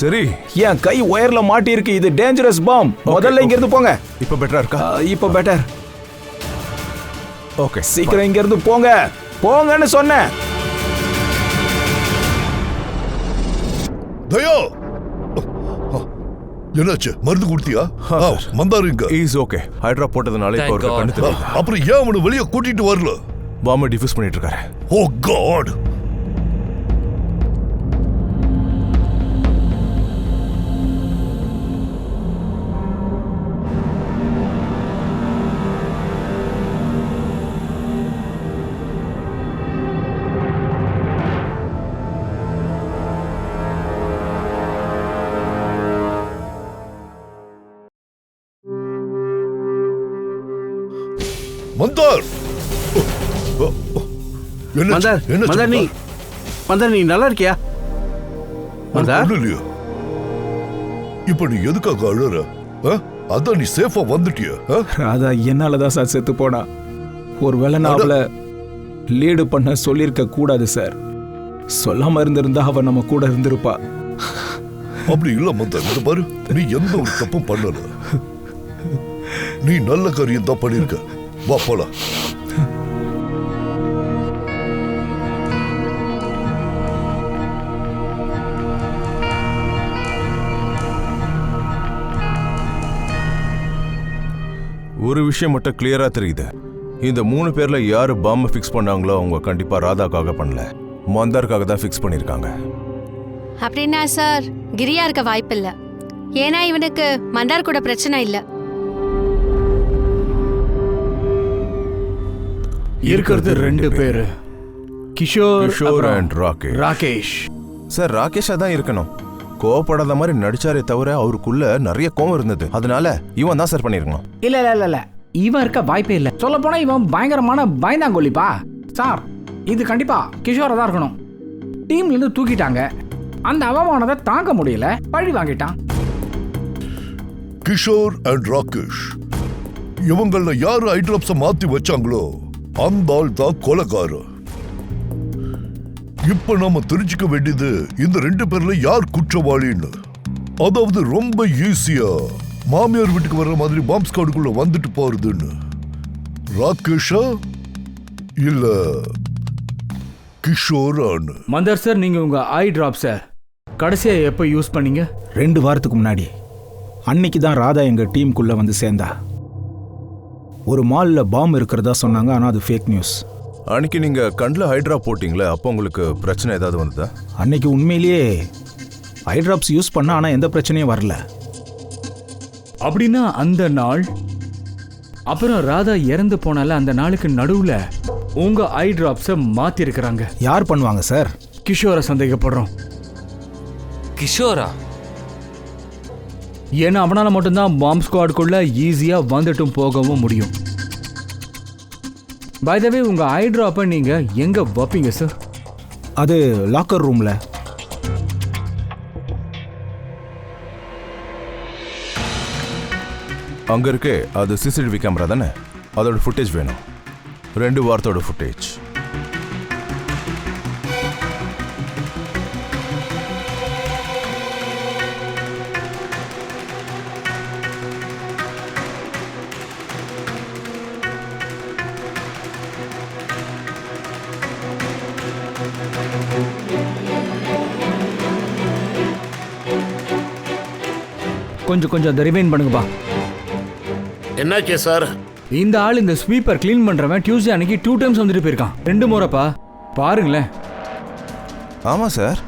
சரி, என் கை ஒயர்ல மாட்டி இருக்கு. இது டேஞ்சரஸ் பாம். முதல்ல இங்க இருந்து போங்க. இப்ப பெட்டரா இருக்கா? இப்போ பெட்டர். ஓகே, சீக்கிரம் இங்க இருந்து போங்க. போங்கன்னு சொன்னேன். தயா, என்னாச்சு? மருந்து கொடுத்தியா? மந்தார் இங்க. Is okay. ஐ டிராப் போட்டதனால இப்ப அவருக்கு கண்ணு தெரியல. அப்புறம் ஏன் அவனை வெளியே கூட்டிட்டு வரல? பாம்பை டிஃப்யூஸ் பண்ணிட்டு இருக்காரு. ஓ காட். மந்தார், மந்தார், மந்தார், நீ மந்தார், நீ நல்லா இருக்கியா? மந்தார், இல்லையா? இப்ப நீ எதுக்காக அழுற? அதான் நீ சேஃபா வந்துட்டிய. ராதா என்னாலதான் சார் செத்து போனா. ஒருவேளை நான் அவளை லீடு பண்ண சொல்லியிருக்க கூடாது சார். சொல்லாம இருந்திருந்தா அவ நம்ம கூட இருந்திருப்பா. அப்படி இல்ல மந்தார், இத பாரு, நீ எந்த ஒரு தப்பும் பண்ணல. நீ நல்ல காரியம் தான் பண்ணிருக்க. வா போலாம். ஒரு விஷயம் மட்டும் கிளியரா தெரியுது. இந்த 3 பேர்ல யாரு பாம்பை ஃபிக்ஸ் பண்ணாங்களோ அவங்க கண்டிப்பா ராதாக்காக பண்ணல, மந்தாருக்காக தான் ஃபிக்ஸ் பண்ணிருக்காங்க. அப்படின்னா சார் கிரியா இருக்க வாய்ப்பில்ல. ஏன்னா இவனுக்கு மந்தார் கூட பிரச்சனை இல்ல. இருக்கிறது 2 பேரு, கிஷோர் கிஷோர் அப்புறம் அண்ட் ராகேஷ். ராகேஷ். சார் ராகேஷா தான் இருக்கணும். கோவப்படாத மாதிரி நடிச்சாரே தவிர அவருக்குள்ள நிறைய கோவம் இருந்தது. அதனால இவன் தான் சார் பண்ணிருக்கணும். இல்ல இல்ல இல்ல இல்ல இவன் இருக்க வாய்ப்பே இல்ல. சொல்ல போனா இவன் பயங்கரமான பயந்தாங்கொல்லிப்பா. சார் இது கண்டிப்பா கிஷோரை தான் இருக்கணும். டீம்ல இருந்து தூக்கிட்டாங்க, அந்த அவமானத்தை தாங்க முடியல, பழி வாங்கிட்டான். கிஷோர் அண்ட் ராகேஷ் இவங்கள யாரு ஐ டிராப்ஸ மாத்தி வச்சாங்களோ அந்த ஆள் தான் கொலைகாரர். இப்ப நாம தெரிஞ்சுக்க வேண்டியது இந்த 2 பேர்ல யார் குற்றவாளின்னு. அதாவது ரொம்ப ஈஸியா மாமியார் வீட்டுக்கு வர்ற மாதிரி பாம்ப் ஸ்குவாடுக்குள்ள வந்துட்டு போறதுன்னு. ராகேஷா இல்ல கிஷோரான்னு. மந்தார் சார், நீங்க உங்க ஐ டிராப்ஸை கடைசியா எப்போ யூஸ் பண்ணீங்க? 2 வாரத்துக்கு முன்னாடி. அன்னைக்கு தான் ராதா எங்க டீமுக்குள்ள வந்து சேர்ந்தா. ஒரு மால்ல பாம்பு இருக்கிறதா சொன்னாங்க, ஆனா அது ஃபேக் நியூஸ். அன்னைக்கு நீங்க கண்ணில் ஹைட்ரா போட்டீங்களே, அப்போ உங்களுக்கு பிரச்சனை ஏதாவது வந்ததா? அன்னைக்கு உண்மையிலேயே ஐ டிராப்ஸ் யூஸ் பண்ண, ஆனா எந்த பிரச்சனையும் வரல. அப்படின்னா அந்த நாள் அப்புறம் ராதா இறந்து போனால அந்த நாளுக்கு நடுவுல உங்க ஐ டிராப்ஸை மாத்தி இருக்கிறாங்க. யார் பண்ணுவாங்க சார்? கிஷோரை சந்தேகப்படுறோம். கிஷோரா? ஏன்னா அவனால மட்டும்தான் பாம்ப் ஸ்குவாடுக்குள்ள ஈஸியா வந்துட்டும் போகவும் முடியும். பை த வே, உங்க ஐ டிராப்பை நீங்க எங்க வைப்பீங்க சார்? அது லாக்கர் ரூம்ல. அங்க இருக்கே அது சிசிடிவி கேமரா தானே, அதோட ஃபுட்டேஜ் வேணும். 2 வாரத்தோட ஃபுட்டேஜ். கொஞ்சம் அதை ரிமைண்ட் பண்ணுங்கப்பா. என்னாச்சு சார்? இந்த ஆள் இந்த ஸ்வீப்பர் க்ளீன் பண்றவன் டியூஸ்டே அன்னைக்கு 2 டைம்ஸ் வந்துட்டு போயிருக்கான். 2 முறைப்பா, பாருங்களேன். ஆமா சார்,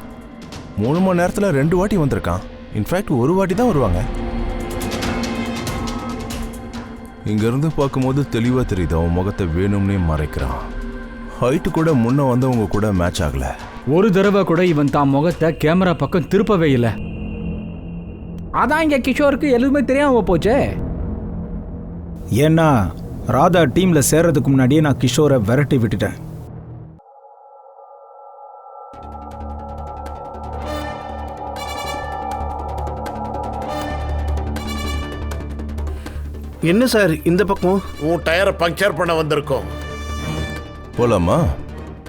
3 மணி நேரத்துல 2 வாட்டி வந்திருக்கான். இன்ஃபேக்ட் 1 வாட்டி தான் வருவாங்க. இங்க இருந்து பார்க்கும்போது தெளிவா தெரியுது அவன் முகத்தை வேணும்னே மறைக்கிறான். ஹைட்டு கூட முன்ன வந்தவங்க கூட மேட்ச் ஆகல. ஒரு தடவை கூட இவன் தான் முகத்தை கேமரா பக்கம் திருப்பவே இல்லை. அதான் இங்க கிஷோருக்கு எதுவுமே தெரியாம போச்சே. ஏன்னா ராதா டீம்ல சேர்றதுக்கு முன்னாடியே நான் கிஷோரை விரட்டி விட்டுட்டேன். என்ன சார் இந்த பக்கம்? உன் டயரை பங்க்சர் பண்ண வந்திருக்கோம். போலாமா?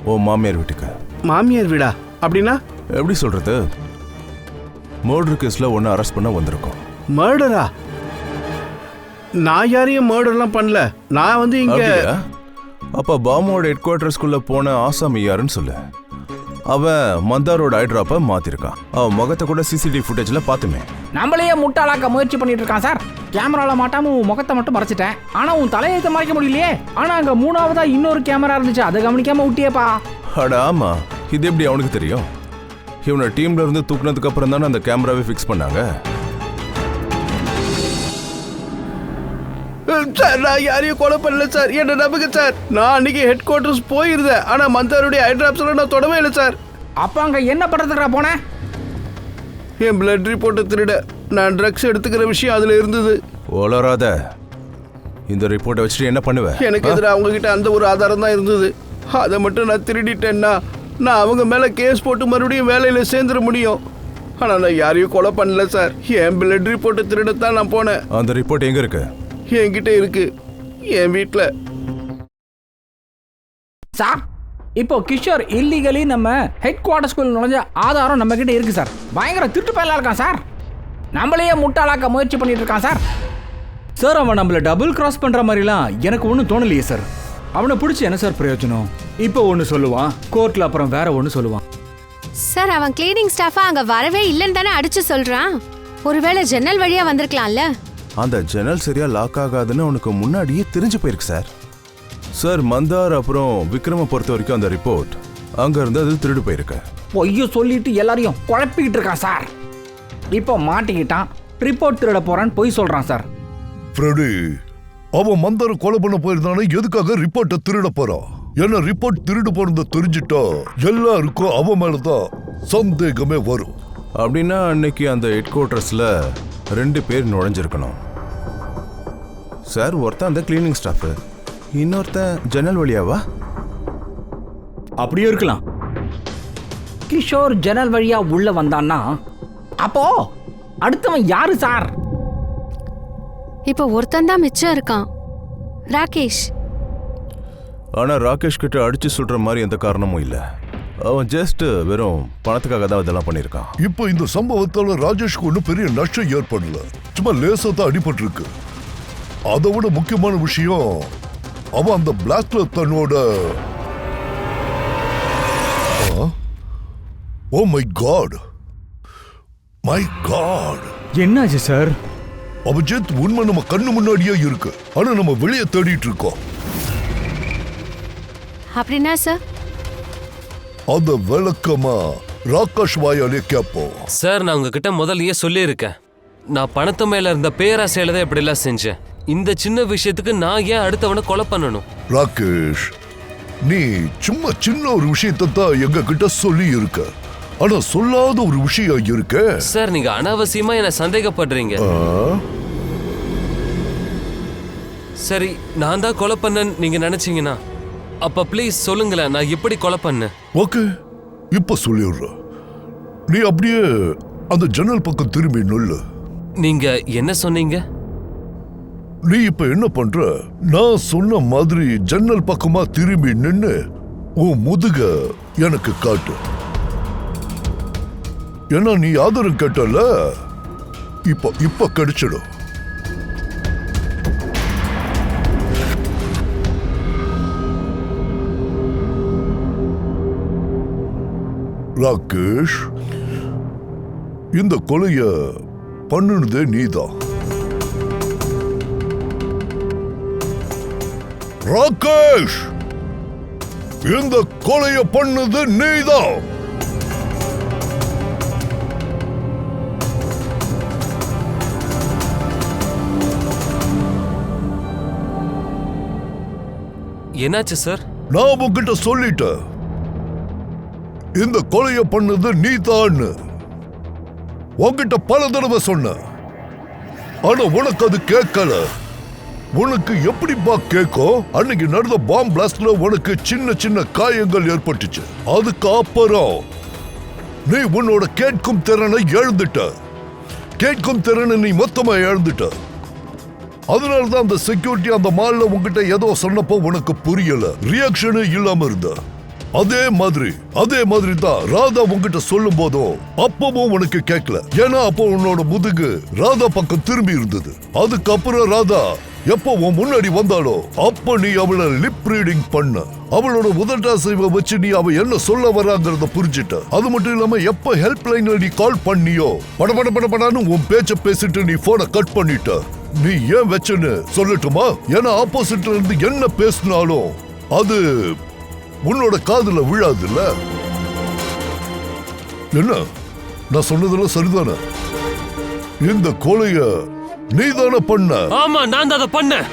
ஓ மாமியார் வீட்டுக்கு. மாமியார் வீடா? அப்படின்னா எப்படி சொல்றது? மர்டர் கேஸ்ல ஒன்னு அரெஸ்ட் பண்ண வந்திருக்கோம். மர்டரா? நான் யாரையும் மர்டர்லாம் பண்ணல. நான் வந்து இங்க. அப்ப பாமோட ஹெட் குவார்டர்ஸ்குள்ள போன ஆசாமி யாருன்னு சொல்லு. அவன் மந்தாரோட ஐட்ராப்பை மாத்திருக்கான். அவன் முகத்தை கூட சிசிடிவி ஃபுட்டேஜ்ல பாத்துமே. நம்மளையே முட்டாளாக்க முயற்சி பண்ணிட்டு இருக்கான் சார். கேமரால மாட்டாம உன் முகத்தை மட்டும் மறைச்சிட்டேன், ஆனா உன் தலையத்தை மறைக்க முடியலையே. ஆனா அங்க 3ஆவதா இன்னொரு கேமரா இருந்துச்சு, அதை கவனிக்காம விட்டியேப்பா. அட ஆமா, இது எப்படி அவனுக்கு தெரியும்? இவனை டீம்ல இருந்து தூக்குனதுக்கு அப்புறம் தானே அந்த கேமராவை ஃபிக்ஸ் பண்ணாங்க. சார் நான் யாரையும் கொலை பண்ணல சார், என்ன நம்புங்க சார். நான் அன்னைக்கு ஹெட் குவார்டர்ஸ் போயிருந்தேன், ஆனா மந்தாருடைய ஐட்ராப்ஸ்ல நான் தொடவே இல்லை சார். அப்ப அங்க என்ன பண்றதுக்குடா போன? என் பிளட் ரிப்போர்ட்டை திருட நான் ட்ரக்ஸ் எடுத்துக்கிற விஷயம் அதுல இருந்தது. ஓலராத, இந்த ரிப்போர்ட்டை வச்சுட்டு என்ன பண்ணுவ? எனக்கு எதிராக அவங்க கிட்ட அந்த ஒரு ஆதாரம் தான் இருந்தது. அதை மட்டும் நான் திருடிட்டேன்னா நான் அவங்க மேல கேஸ் போட்டு மறுபடியும் வேலையில சேர்ந்துட முடியும். ஆனா நான் யாரையும் கொலை பண்ணல சார். என் பிளட் ரிப்போர்ட்டை திருடத்தான் நான் போனேன். அந்த ரிப்போர்ட் எங்க இருக்கு? என்கிட்ட இருக்கு, என் வீட்டுல. சார் இப்போ கிஷோர் இல்லீகலி நம்ம ஹெட் குவார்டர்ஸ்குள்ள நுழைஞ்ச ஆதாரம் நம்ம கிட்ட இருக்கு சார். பயங்கர திருட்டு பயலா இருக்கான் சார். நம்மளையே முட்டாளாக்க முயற்சி பண்ணிட்டு இருக்கான் சார். சார் அவன் நம்மள டபுள் கிராஸ் பண்ற மாதிரிலாம் எனக்கு ஒன்றும் தோணலையே சார். அவனை பிடிச்சி என்ன சார் பிரயோஜனம்? இப்போ ஒன்று சொல்லுவான், கோர்ட்ல அப்புறம் வேற ஒன்று சொல்லுவான். சார் அவன் கிளீனிங் ஸ்டாஃபா அங்க வரவே இல்லைன்னு தானே அடிச்சு சொல்றான். ஒருவேளை ஜன்னல் வழியா வந்திருக்கலாம்ல. அந்த ஜன்னல் சரியா லாக் ஆகாதுன்னு அவனுக்கு முன்னாடியே தெரிஞ்சு போயிருக்கு சார். சார் மந்தார் அப்புறம் விக்ரம பொறுத்த வரைக்கும் அந்த ரிப்போர்ட் அங்க இருந்து அது திருடு போயிருக்கு. பொய்ய சொல்லிட்டு எல்லாரையும் குழப்பிக்கிட்டு இருக்கான் சார். இப்போ மாட்டிக்கிட்டான். ரிப்போர்ட் திருட போறான்னு பொய் சொல்றான் சார். ஃப்ரெடி, அவன் மந்தார கொலை பண்ண போயிருந்தானே, எதுக்காக ரிப்போர்ட்டை திருட போறான்? ஏன்னா ரிப்போர்ட் திருடு போனதை தெரிஞ்சிட்டா எல்லாருக்கும் அவன் மேலதான் சந்தேகமே வரும். அப்படின்னா அன்னைக்கு அந்த ஹெட் குவார்ட்டர்ஸ்ல 2 பேர் நுழைஞ்சிருக்கணும் சார். ஒருத்தன் அந்த கிளீனிங் ஸ்டாஃப், இன்னொருத்தன் ஜன்னல் வழியாவா? அப்படியே இருக்கலாம். கிஷோர் ஜன்னல் வழியா உள்ள வந்தான்னா அப்போ அடுத்தவன் யாரு சார்? இப்போ ஒருத்தன் தான் மிச்சம் இருக்கான், ராகேஷ். ஆனா ராகேஷ் கிட்ட அடிச்சு சொல்ற மாதிரி எந்த காரணமும் இல்ல. அவன் ஜஸ்ட் வெறும் பணத்துக்காக தான் இதெல்லாம் பண்ணியிருக்கான். இப்போ இந்த சம்பவத்தால ராஜேஷ்க்கு ஒன்றும் பெரிய நஷ்டம் ஏற்படல, சும்மா லேசா தான் அடிபட்டு இருக்கு. அதை விட முக்கியமான விஷயம், அவன் அந்த பிளாக்ல தன்னோட oh my god, my god, என்னாச்சு சார்? அபிஜித், உண்மை நம்ம கண்ணு முன்னாடியே இருக்கு, ஆனா நம்ம வெளியே தேடிட்டு இருக்கோம். அப்படின்னா சார் அந்த விளக்கமா ராகேஷ் வாயாலே கேட்போம். சார், நான் உங்ககிட்ட முதல்லயே சொல்லியிருக்கேன், நான் பணத்து மேல இருந்த பேராசையில தான் இப்படி எல்லாம் செஞ்சேன். இந்த சின்ன விஷயத்துக்கு நான் ஏன் அடுத்தவனை கொலை பண்ணணும்? ராகேஷ், நீ சும்மா சின்ன ஒரு விஷயத்தை தான் எங்க கிட்ட சொல்லி இருக்க, ஆனா சொல்லாத ஒரு விஷயம் இருக்கு. சார், நீங்க அனாவசியமா என்ன சந்தேகப்படுறீங்க. சரி, நான் தான் கொலை பண்ணேன்னு நீங்க நினைச்சீங்கன்னா அப்ப ப்ளீஸ் சொல்லுங்களேன், நான் எப்படி கொலை பண்ணேன்? ஓகே, இப்ப சொல்லிடுற. நீ அப்படியே அந்த ஜன்னல் பக்கம் திரும்பி நில்லு. நீங்க என்ன சொன்னீங்க? நீ இப்ப என்ன பண்ற? நான் சொன்ன மாதிரி ஜன்னல் பக்கமா திரும்பி நின்னு உன் முதுக எனக்கு காட்டு. ஏன்னா நீ ஆதரவு கேட்டல, இப்ப கிடைச்சிடும். ராகேஷ், இந்த கொலைய பண்ணுனதே நீதான். ராகேஷ், இந்த கொலைய பண்ணது நீதான். என்னாச்சு சார்? நான் உன்கிட்ட சொல்லிட்டேன், இந்த கொலைய பண்ணது நீதான். உன்கிட்ட பல தடவை சொன்ன, ஆனா உனக்கு அது கேட்கல. உனக்கு எப்படிப்பா கேட்கும்? அன்னைக்கு நடந்த பாம் பிளாஸ்ட்ல உனக்கு சின்ன சின்ன காயங்கள் ஏற்பட்டுச்சு. அதுக்கு அப்புறம் நீ உன்னோட கேட்கும் திறனை இழந்துட்ட. கேட்கும் திறனை நீ மொத்தமா இழந்துட்ட. அதனாலதான் அந்த செக்யூரிட்டி அந்த மால்ல உங்ககிட்ட ஏதோ சொன்னப்போ உனக்கு புரியல, ரியாக்ஷனே இல்லாம இருந்த. அதே மாதிரி தான் ராதா உங்ககிட்ட சொல்லும் போதும் அப்பவும் உனக்கு கேட்கல. ஏன்னா அப்போ உன்னோட முதுகு ராதா பக்கம் திரும்பி இருந்தது. அதுக்கப்புறம் ராதா எப்போ உன் முன்னாடி வந்தாலோ அப்ப நீ அவளை லிப் ரீடிங் பண்ண. அவளோட உதட்டாசைவை வச்சு நீ அவ என்ன சொல்ல வராங்கிறத புரிஞ்சிட்ட. அது மட்டும் இல்லாம எப்ப ஹெல்ப் லைன்ல நீ கால் பண்ணியோ படபடன்னு உன் பேச்ச பேசிட்டு நீ போனை கட் பண்ணிட்ட. நீ ஏன் வச்சன்னு சொல்லட்டுமா? ஏன்னா ஆப்போசிட்ல இருந்து என்ன பேசினாலும் அது உன்னோட காதுல விழாதுல்ல. என்ன நான் சொன்னதெல்லாம் சரிதானே? இந்த கொலைய நீதானே பண்ண? ஆமா, நான் தான் அதை பண்ணேன்.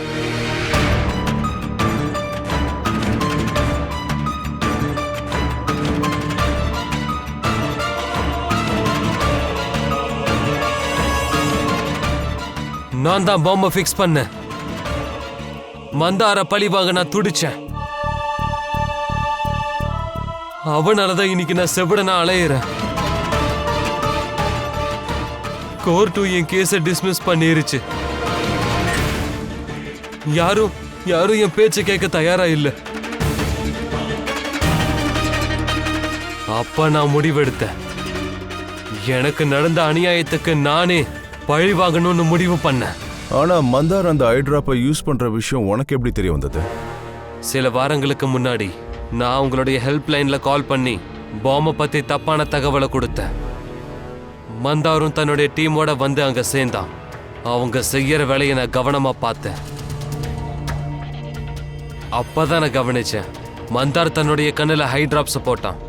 நான் தான் பாம்பை ஃபிக்ஸ் பண்ணேன். மந்தார பழி வாங்க நான் துடிச்சேன். அவனாலதான் இன்னைக்கு நான் செவிடனா அலையிறேன். கோர்ட்டும் என் கேஸை டிஸ்மிஸ் பண்ணிருச்சு. யாரும் என் பேச்சை கேட்க தயாரா இல்ல. அப்ப நான் முடிவெடுத்தேன், எனக்கு நடந்த அநியாயத்துக்கு நானே பழி வாங்கணும்னு முடிவு பண்ணேன். ஆனா மந்தார் அந்த ஐட்ராப்பை யூஸ் பண்ற விஷயம் உனக்கு எப்படி தெரிய வந்தது? சில வாரங்களுக்கு முன்னாடி நான் உங்களுடைய ஹெல்ப் லைன்ல கால் பண்ணி பாம்பை பத்தி தப்பான தகவலை கொடுத்தேன். மந்தாரும் தன்னுடைய டீமோட வந்து அங்க சேர்ந்தான். அவங்க செய்யற வேலையை நான் கவனமா பார்த்தேன். அப்பதான் நான் கவனிச்சேன், மந்தார் தன்னுடைய கண்ணுல ஹை டிராப்ஸ் போட்டான்.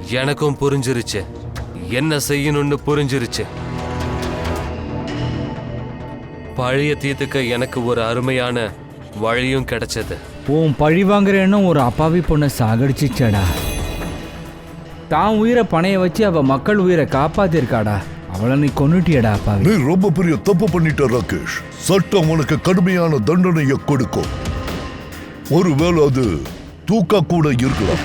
எனக்கும் புரிஞ்சிருச்சு, என்ன செய்யணும்னு புரிஞ்சிருச்சு. பழைய தீர்த்துக்க எனக்கு ஒரு அருமையான வழியும் கிடைச்சது. உன் பழி வாங்குற எண்ணம் ஒரு அப்பாவி பொண்ணை சாகடிச்சிச்சடா. தான் உயிரை பணைய வச்சு அவ மக்கள் உயிரை காப்பாத்திருக்காடா. அவளை நீ கொன்னுட்டியடா அப்பாவி. நீ ரொம்ப பெரிய தப்பு பண்ணிட்ட ராகேஷ். சட்டம் உனக்கு கடுமையான தண்டனையை கொடுக்கும். ஒருவேளை அது தூக்கா கூட இருக்கலாம்.